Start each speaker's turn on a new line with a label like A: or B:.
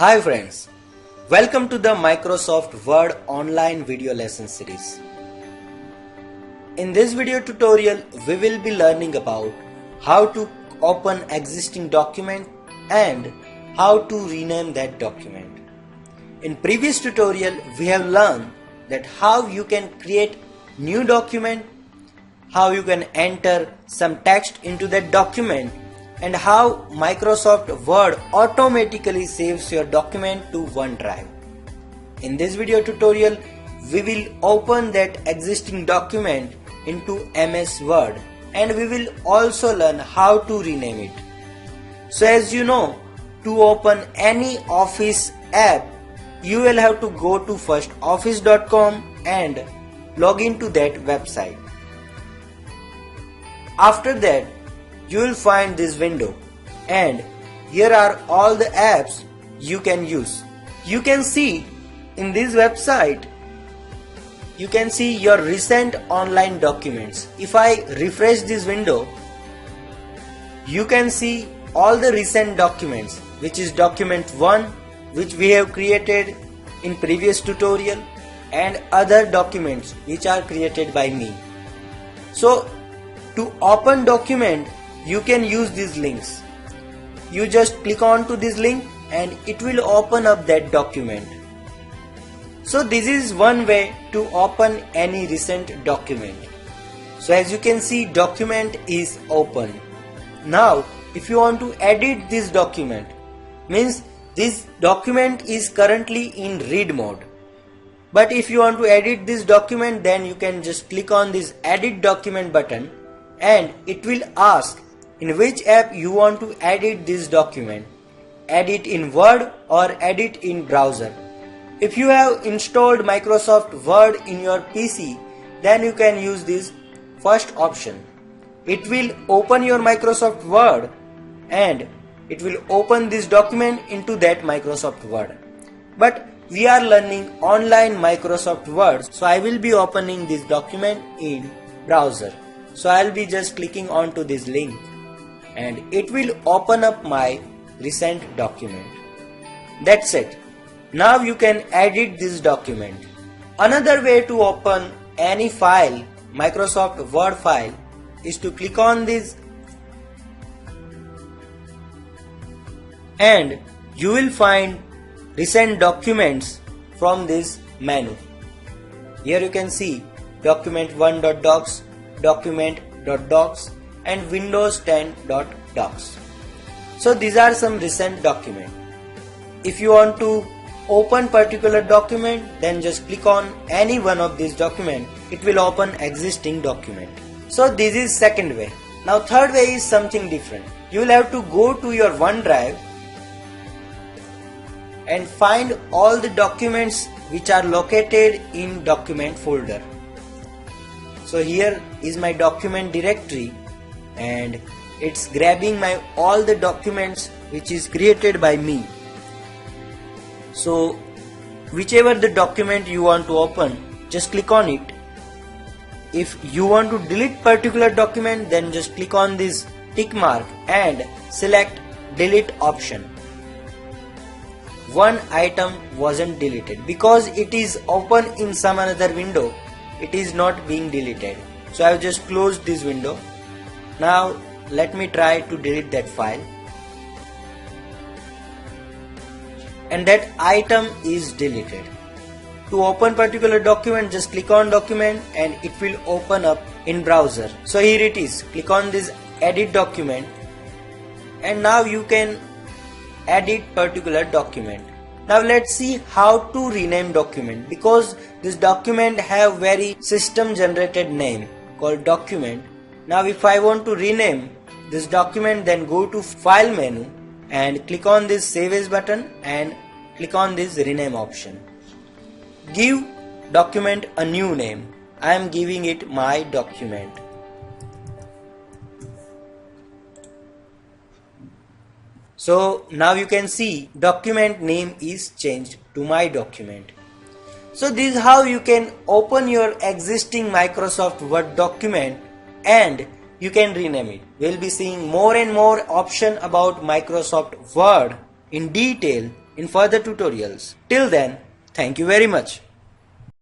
A: Hi friends, welcome to the Microsoft Word online video lesson series. In this video tutorial, we will be learning about how to open existing document and how to rename that document. In previous tutorial, we have learned that how you can create new document, how you can enter some text into that document, and how Microsoft Word automatically saves your document to OneDrive. In this video tutorial, we will open that existing document into MS Word and we will also learn how to rename it. So as you know, to open any Office app, you will have to go to first office.com and log into that website. After that, you will find this window and here are all the apps you can use. You can see in this website, you can see your recent online documents. If I refresh this window, you can see all the recent documents, which is document 1 which we have created in previous tutorial and other documents which are created by me. So to open document, you can use these links. You just click on to this link and it will open up that document. So this is one way to open any recent document. So as you can see, document is open. Now if you want to edit this document, means this document is currently in read mode. But if you want to edit this document, then you can just click on this edit document button and it will ask in which app you want to edit this document. Edit in Word or edit in browser. If you have installed Microsoft Word in your PC, then you can use this first option. It will open your Microsoft Word and it will open this document into that Microsoft Word. But we are learning online Microsoft Word, so I will be opening this document in browser. So I will be just clicking on to this link and it will open up my recent document. That's it. Now you can edit this document. Another way to open any file, Microsoft Word file, is to click on this and you will find recent documents from this menu. Here you can see document1.docs, document.docs and Windows 10.docs. So these are some recent documents. If you want to open particular document, then just click on any one of these documents. It will open existing document. So this is second way. Now third way is something different. You will have to go to your OneDrive and find all the documents which are located in document folder. So here is my document directory and it's grabbing my all the documents which is created by me. So whichever the document you want to open, just click on it. If you want to delete particular document, then just click on this tick mark and select delete option. One item wasn't deleted because it is open in some another window. It is not being deleted. So I have just closed this window. Now let me try to delete that file. And that item is deleted. To open particular document, just click on document and it will open up in browser. So here it is. Click on this edit document and now you can edit particular document. Now let's see how to rename document, because this document have very system generated name called document. Now if I want to rename this document, then go to file menu and click on this save as button and click on this rename option. Give document a new name. I am giving it my document. So now you can see document name is changed to my document. So this is how you can open your existing Microsoft Word document and you can rename it. We'll be seeing more and more option about Microsoft Word in detail in further tutorials. Till then, thank you very much.